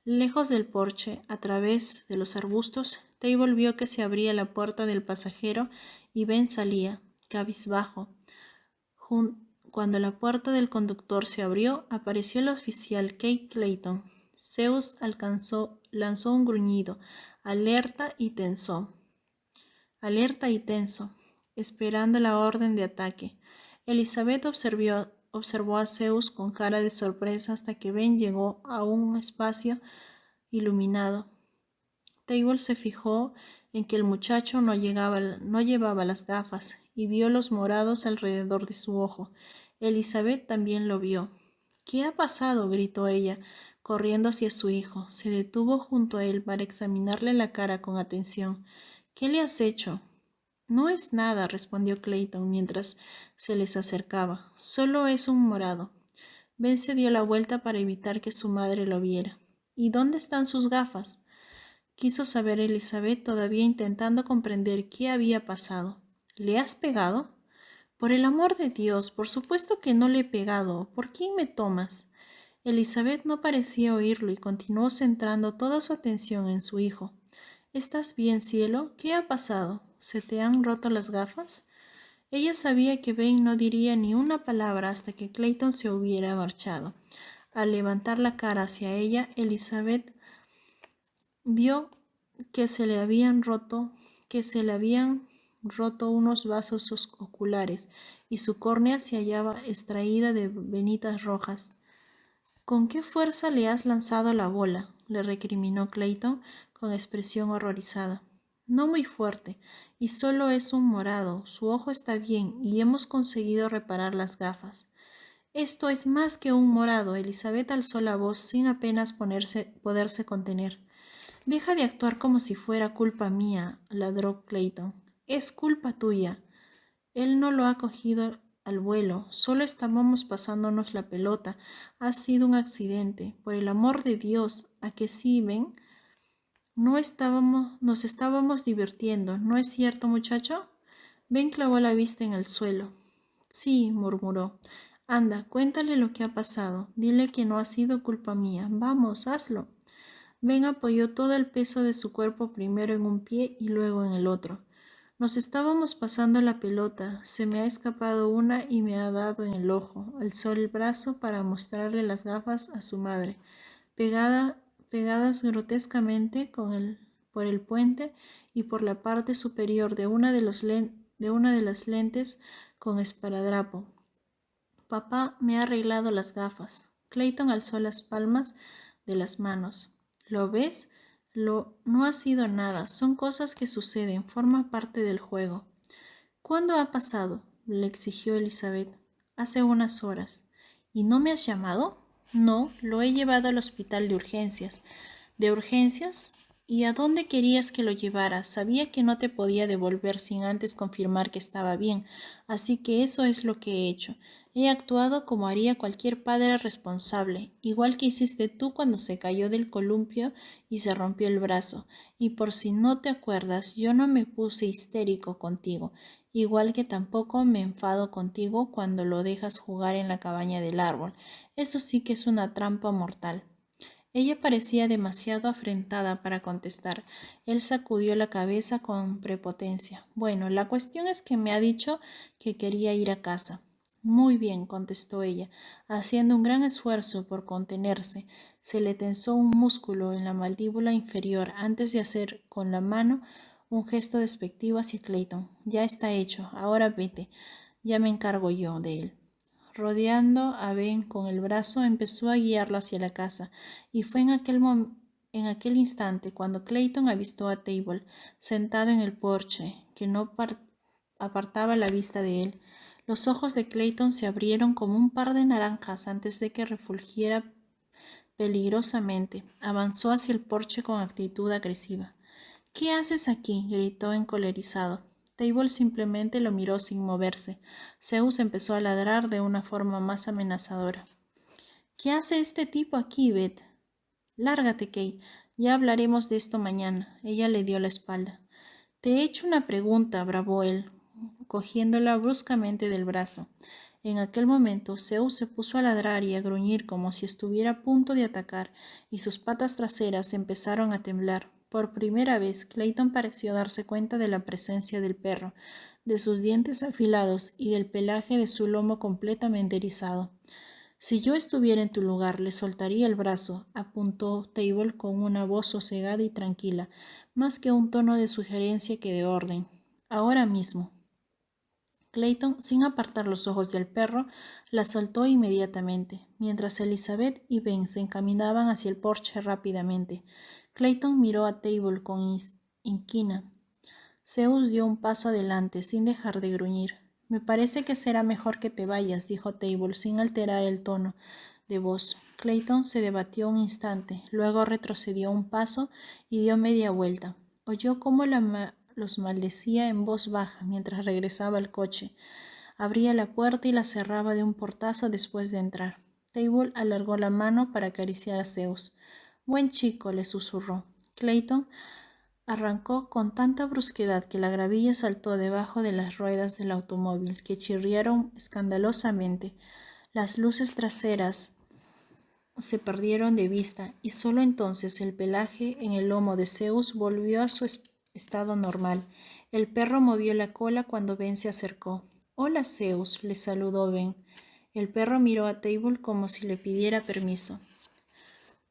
Lejos del porche, a través de los arbustos, Table vio que se abría la puerta del pasajero y Ben salía, cabizbajo. Cuando la puerta del conductor se abrió, apareció el oficial Kate Clayton. Zeus lanzó un gruñido, alerta y tenso, esperando la orden de ataque. Elizabeth observó a Zeus con cara de sorpresa hasta que Ben llegó a un espacio iluminado Table se fijó en que el muchacho no llevaba las gafas y vio los morados alrededor de su ojo. Elizabeth también lo vio. ¿Qué ha pasado? Gritó ella, corriendo hacia su hijo. Se detuvo junto a él para examinarle la cara con atención. ¿Qué le has hecho? No es nada, respondió Clayton mientras se les acercaba. Solo es un morado. Ben se dio la vuelta para evitar que su madre lo viera. ¿Y dónde están sus gafas? Quiso saber Elizabeth, todavía intentando comprender qué había pasado. ¿Le has pegado? Por el amor de Dios, por supuesto que no le he pegado. ¿Por quién me tomas? Elizabeth no parecía oírlo y continuó centrando toda su atención en su hijo. ¿Estás bien, cielo? ¿Qué ha pasado? ¿Se te han roto las gafas? Ella sabía que Ben no diría ni una palabra hasta que Clayton se hubiera marchado. Al levantar la cara hacia ella, Elizabeth vio que se le habían roto unos vasos oculares y su córnea se hallaba extraída de venitas rojas. ¿Con qué fuerza le has lanzado la bola? Le recriminó Clayton con expresión horrorizada. No muy fuerte, y solo es un morado. Su ojo está bien y hemos conseguido reparar las gafas. Esto es más que un morado. Elizabeth alzó la voz sin apenas poderse contener. Deja de actuar como si fuera culpa mía, ladró Clayton. Es culpa tuya. Él no lo ha cogido al vuelo. Solo estábamos pasándonos la pelota. Ha sido un accidente. Por el amor de Dios, ¿a que sí, ven? Nos estábamos divirtiendo, ¿no es cierto, muchacho? Ben clavó la vista en el suelo. Sí, murmuró. Anda, cuéntale lo que ha pasado. Dile que no ha sido culpa mía. Vamos, hazlo. Ben apoyó todo el peso de su cuerpo primero en un pie y luego en el otro. Nos estábamos pasando la pelota. Se me ha escapado una y me ha dado en el ojo. Alzó el brazo para mostrarle las gafas a su madre, pegadas grotescamente por el puente y por la parte superior de una de las lentes con esparadrapo. Papá me ha arreglado las gafas. Clayton alzó las palmas de las manos. ¿Lo ves? No ha sido nada. Son cosas que suceden. Forma parte del juego. ¿Cuándo ha pasado? Le exigió Elizabeth. Hace unas horas. ¿Y no me has llamado? No, lo he llevado al hospital de urgencias. ¿De urgencias? ¿Y a dónde querías que lo llevara? Sabía que no te podía devolver sin antes confirmar que estaba bien, así que eso es lo que he hecho. He actuado como haría cualquier padre responsable, igual que hiciste tú cuando se cayó del columpio y se rompió el brazo. Y por si no te acuerdas, yo no me puse histérico contigo, igual que tampoco me enfado contigo cuando lo dejas jugar en la cabaña del árbol. Eso sí que es una trampa mortal. Ella parecía demasiado afrentada para contestar. Él sacudió la cabeza con prepotencia. Bueno, la cuestión es que me ha dicho que quería ir a casa. Muy bien, contestó ella, haciendo un gran esfuerzo por contenerse. Se le tensó un músculo en la mandíbula inferior antes de hacer con la mano un gesto despectivo hacia Clayton. Ya está hecho. Ahora vete. Ya me encargo yo de él. Rodeando a Ben con el brazo, empezó a guiarlo hacia la casa, y fue en aquel instante cuando Clayton avistó a Table, sentado en el porche, que no apartaba la vista de él. Los ojos de Clayton se abrieron como un par de naranjas antes de que refulgiera peligrosamente. Avanzó hacia el porche con actitud agresiva. ¿Qué haces aquí? Gritó encolerizado. Table simplemente lo miró sin moverse. Zeus empezó a ladrar de una forma más amenazadora. ¿Qué hace este tipo aquí, Beth? Lárgate, Kay. Ya hablaremos de esto mañana. Ella le dio la espalda. Te he hecho una pregunta, bravó él, cogiéndola bruscamente del brazo. En aquel momento, Zeus se puso a ladrar y a gruñir como si estuviera a punto de atacar, y sus patas traseras empezaron a temblar. Por primera vez, Clayton pareció darse cuenta de la presencia del perro, de sus dientes afilados y del pelaje de su lomo completamente erizado. Si yo estuviera en tu lugar, le soltaría el brazo, apuntó Table con una voz sosegada y tranquila, más que un tono de sugerencia que de orden. Ahora mismo. Clayton, sin apartar los ojos del perro, la soltó inmediatamente, mientras Elizabeth y Ben se encaminaban hacia el porche rápidamente. Clayton miró a Table con inquina. Zeus dio un paso adelante, sin dejar de gruñir. Me parece que será mejor que te vayas, dijo Table, sin alterar el tono de voz. Clayton se debatió un instante, luego retrocedió un paso y dio media vuelta. Oyó cómo los maldecía en voz baja mientras regresaba al coche. Abría la puerta y la cerraba de un portazo después de entrar. Table alargó la mano para acariciar a Zeus. Buen chico, le susurró. Clayton arrancó con tanta brusquedad que la gravilla saltó debajo de las ruedas del automóvil, que chirriaron escandalosamente. Las luces traseras se perdieron de vista y solo entonces el pelaje en el lomo de Zeus volvió a su estado normal. El perro movió la cola cuando Ben se acercó. Hola, Zeus, le saludó Ben. El perro miró a Table como si le pidiera permiso.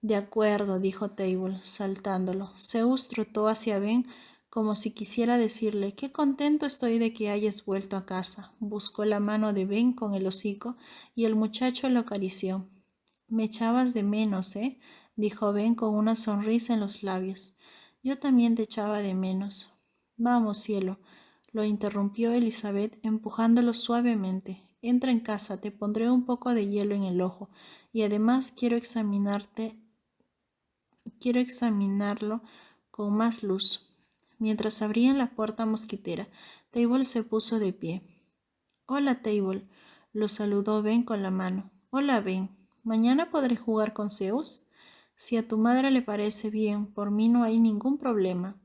De acuerdo, dijo Table, saltándolo. Zeus trotó hacia Ben como si quisiera decirle: qué contento estoy de que hayas vuelto a casa. Buscó la mano de Ben con el hocico y el muchacho lo acarició. Me echabas de menos, ¿eh? Dijo Ben con una sonrisa en los labios. Yo también te echaba de menos. Vamos, cielo, lo interrumpió Elizabeth empujándolo suavemente. Entra en casa, te pondré un poco de hielo en el ojo y además quiero examinarlo con más luz. Mientras abrían la puerta mosquitera, Table se puso de pie. Hola, Table, lo saludó Ben con la mano. Hola, Ben. ¿Mañana podré jugar con Zeus? Si a tu madre le parece bien, por mí no hay ningún problema.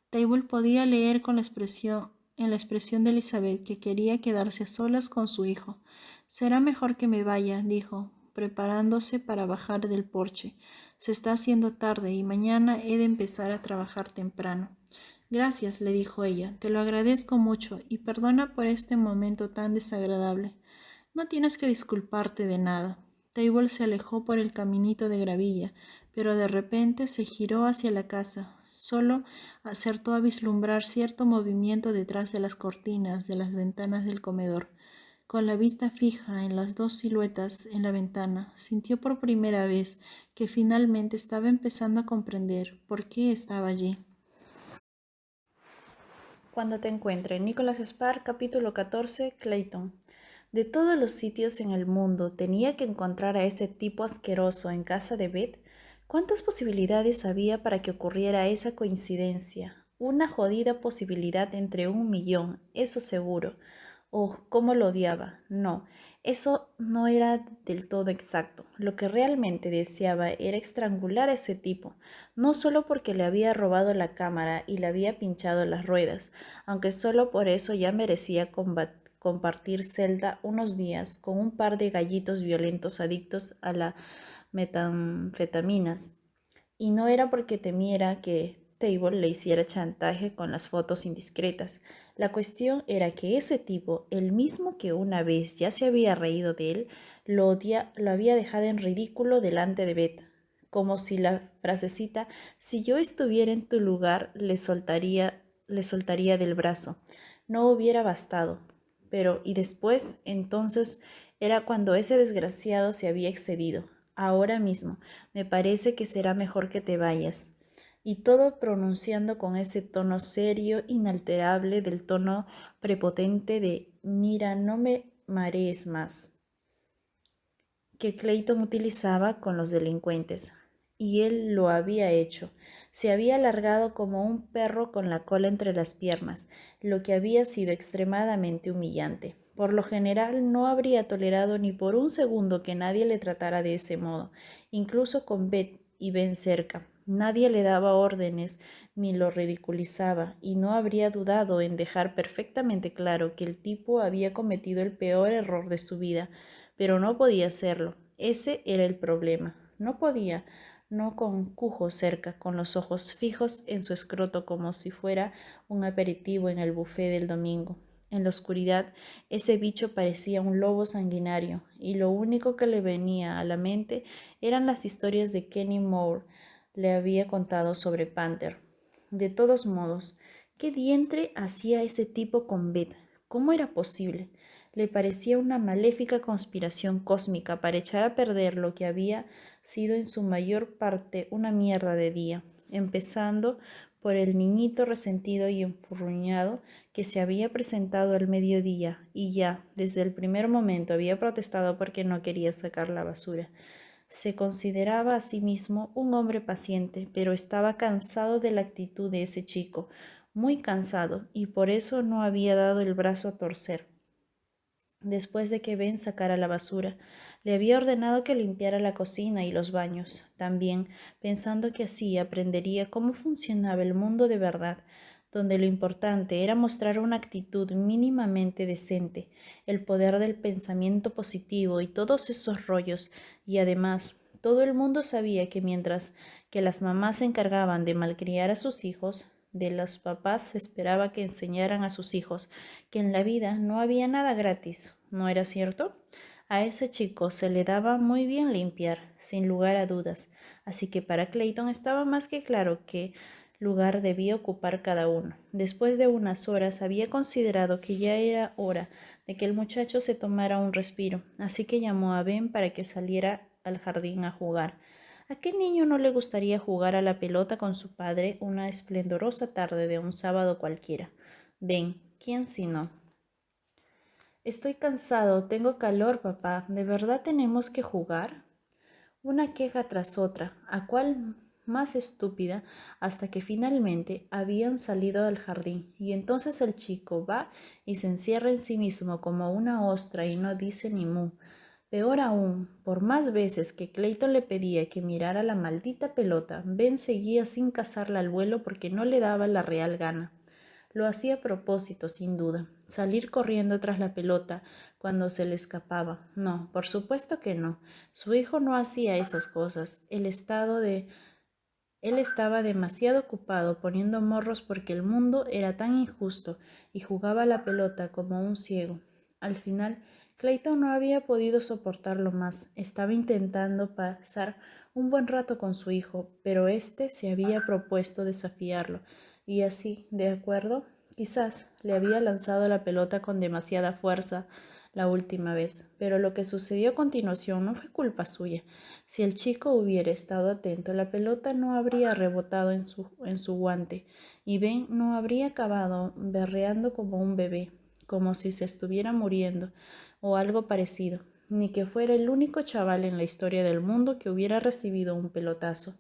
Table podía leer en la expresión de Elizabeth que quería quedarse a solas con su hijo. Será mejor que me vaya, dijo, preparándose para bajar del porche. Se está haciendo tarde y mañana he de empezar a trabajar temprano. Gracias, le dijo ella, te lo agradezco mucho y perdona por este momento tan desagradable. No tienes que disculparte de nada. Table se alejó por el caminito de gravilla, pero de repente se giró hacia la casa. Solo acertó a vislumbrar cierto movimiento detrás de las cortinas de las ventanas del comedor. Con la vista fija en las dos siluetas en la ventana, sintió por primera vez que finalmente estaba empezando a comprender por qué estaba allí. Cuando te encuentre, Nicholas Spark, capítulo 14, Clayton. De todos los sitios en el mundo, tenía que encontrar a ese tipo asqueroso en casa de Beth. ¿Cuántas posibilidades había para que ocurriera esa coincidencia? Una jodida posibilidad entre 1.000.000, eso seguro. Oh, cómo lo odiaba. No, eso no era del todo exacto. Lo que realmente deseaba era estrangular a ese tipo, no solo porque le había robado la cámara y le había pinchado las ruedas, aunque solo por eso ya merecía compartir celda unos días con un par de gallitos violentos adictos a las metanfetaminas. Y no era porque temiera que Table le hiciera chantaje con las fotos indiscretas. La cuestión era que ese tipo, el mismo que una vez ya se había reído de él, lo había dejado en ridículo delante de Beth, como si la frasecita «si yo estuviera en tu lugar le soltaría del brazo» no hubiera bastado. Pero, ¿y después? Entonces era cuando ese desgraciado se había excedido. Ahora mismo, me parece que será mejor que te vayas. Y todo pronunciando con ese tono serio, inalterable, del tono prepotente de «mira, no me marees más», que Clayton utilizaba con los delincuentes. Y él lo había hecho. Se había alargado como un perro con la cola entre las piernas, lo que había sido extremadamente humillante. Por lo general no habría tolerado ni por un segundo que nadie le tratara de ese modo, incluso con Beth y Ben cerca. Nadie le daba órdenes ni lo ridiculizaba, y no habría dudado en dejar perfectamente claro que el tipo había cometido el peor error de su vida, pero no podía hacerlo. Ese era el problema. No podía, no con Cujo cerca, con los ojos fijos en su escroto como si fuera un aperitivo en el buffet del domingo. En la oscuridad, ese bicho parecía un lobo sanguinario, y lo único que le venía a la mente eran las historias de Kenny Moore le había contado sobre Panther. De todos modos, ¿qué diantre hacía ese tipo con Beth? ¿Cómo era posible? Le parecía una maléfica conspiración cósmica para echar a perder lo que había sido en su mayor parte una mierda de día, empezando por el niñito resentido y enfurruñado que se había presentado al mediodía y ya, desde el primer momento, había protestado porque no quería sacar la basura. Se consideraba a sí mismo un hombre paciente, pero estaba cansado de la actitud de ese chico, muy cansado, y por eso no había dado el brazo a torcer. Después de que Ben sacara la basura, le había ordenado que limpiara la cocina y los baños, también pensando que así aprendería cómo funcionaba el mundo de verdad, donde lo importante era mostrar una actitud mínimamente decente, el poder del pensamiento positivo y todos esos rollos, y además todo el mundo sabía que mientras que las mamás se encargaban de malcriar a sus hijos, de los papás se esperaba que enseñaran a sus hijos que en la vida no había nada gratis, ¿no era cierto? A ese chico se le daba muy bien limpiar, sin lugar a dudas, así que para Clayton estaba más que claro qué lugar debía ocupar cada uno. Después de unas horas había considerado que ya era hora de que el muchacho se tomara un respiro, así que llamó a Ben para que saliera al jardín a jugar. ¿A qué niño no le gustaría jugar a la pelota con su padre una esplendorosa tarde de un sábado cualquiera? Ben, ¿quién si no? Estoy cansado, tengo calor, papá. ¿De verdad tenemos que jugar? Una queja tras otra, a cual más estúpida, hasta que finalmente habían salido al jardín, y entonces el chico va y se encierra en sí mismo como una ostra y no dice ni mu. Peor aún, por más veces que Clayton le pedía que mirara la maldita pelota, Ben seguía sin cazarla al vuelo porque no le daba la real gana. Lo hacía a propósito, sin duda, salir corriendo tras la pelota cuando se le escapaba. No, por supuesto que no. Su hijo no hacía esas cosas. Él estaba demasiado ocupado poniendo morros porque el mundo era tan injusto y jugaba a la pelota como un ciego. Al final, Clayton no había podido soportarlo más. Estaba intentando pasar un buen rato con su hijo, pero éste se había propuesto desafiarlo, y así, de acuerdo, quizás le había lanzado la pelota con demasiada fuerza la última vez, pero lo que sucedió a continuación no fue culpa suya. Si el chico hubiera estado atento, la pelota no habría rebotado en su guante y Ben no habría acabado berreando como un bebé, como si se estuviera muriendo o algo parecido, ni que fuera el único chaval en la historia del mundo que hubiera recibido un pelotazo.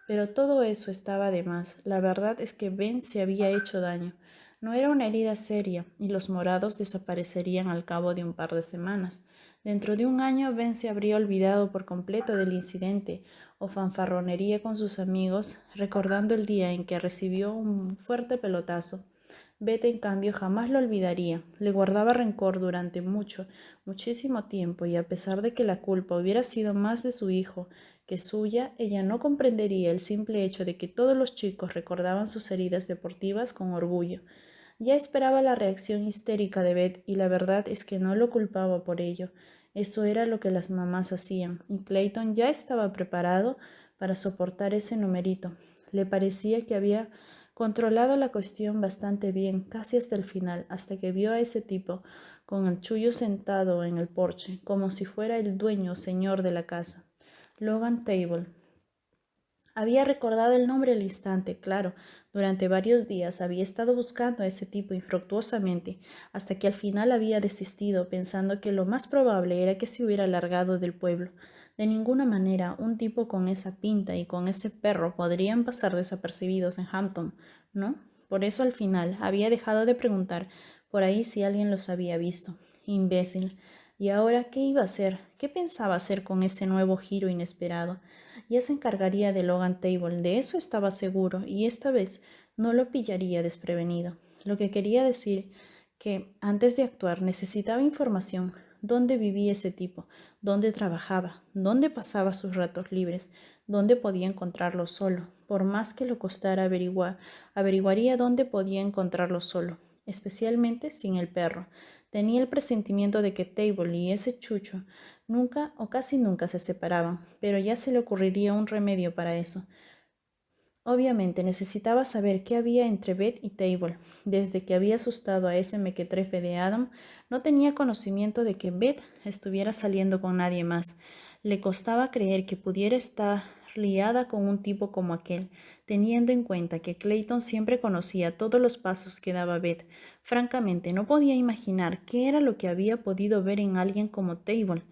Pero todo eso estaba de más. La verdad es que Ben se había hecho daño. No era una herida seria y los morados desaparecerían al cabo de un par de semanas. Dentro de un año Ben se habría olvidado por completo del incidente o fanfarronería con sus amigos, recordando el día en que recibió un fuerte pelotazo. Beth, en cambio, jamás lo olvidaría. Le guardaba rencor durante muchísimo tiempo, y a pesar de que la culpa hubiera sido más de su hijo que suya, ella no comprendería el simple hecho de que todos los chicos recordaban sus heridas deportivas con orgullo. Ya esperaba la reacción histérica de Beth y la verdad es que no lo culpaba por ello. Eso era lo que las mamás hacían, y Clayton ya estaba preparado para soportar ese numerito. Le parecía que había controlado la cuestión bastante bien, casi hasta el final, hasta que vio a ese tipo con el chullo sentado en el porche, como si fuera el dueño o señor de la casa. Logan Table. Había recordado el nombre al instante, claro. Durante varios días había estado buscando a ese tipo infructuosamente, hasta que al final había desistido, pensando que lo más probable era que se hubiera largado del pueblo. De ninguna manera un tipo con esa pinta y con ese perro podrían pasar desapercibidos en Hampton, ¿no? Por eso al final había dejado de preguntar por ahí si alguien los había visto. Imbécil. ¿Y ahora qué iba a hacer? ¿Qué pensaba hacer con ese nuevo giro inesperado? Ya se encargaría de Logan Table, de eso estaba seguro, y esta vez no lo pillaría desprevenido. Lo que quería decir que antes de actuar necesitaba información. ¿Dónde vivía ese tipo? ¿Dónde trabajaba? ¿Dónde pasaba sus ratos libres? ¿Dónde podía encontrarlo solo? Por más que lo costara averiguaría dónde podía encontrarlo solo, especialmente sin el perro. Tenía el presentimiento de que Table y ese chucho nunca o casi nunca se separaban, pero ya se le ocurriría un remedio para eso. Obviamente necesitaba saber qué había entre Beth y Table. Desde que había asustado a ese mequetrefe de Adam, no tenía conocimiento de que Beth estuviera saliendo con nadie más. Le costaba creer que pudiera estar liada con un tipo como aquel, teniendo en cuenta que Clayton siempre conocía todos los pasos que daba Beth. Francamente, no podía imaginar qué era lo que había podido ver en alguien como Table.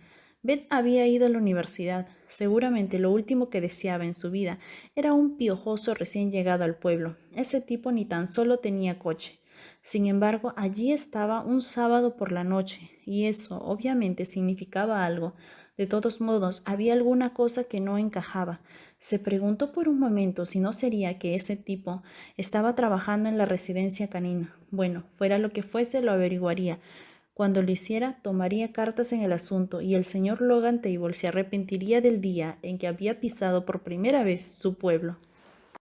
Beth había ido a la universidad. Seguramente lo último que deseaba en su vida era un piojoso recién llegado al pueblo. Ese tipo ni tan solo tenía coche. Sin embargo, allí estaba un sábado por la noche, y eso obviamente significaba algo. De todos modos, había alguna cosa que no encajaba. Se preguntó por un momento si no sería que ese tipo estaba trabajando en la residencia canina. Bueno, fuera lo que fuese, lo averiguaría. Cuando lo hiciera, tomaría cartas en el asunto y el señor Logan Table se arrepentiría del día en que había pisado por primera vez su pueblo.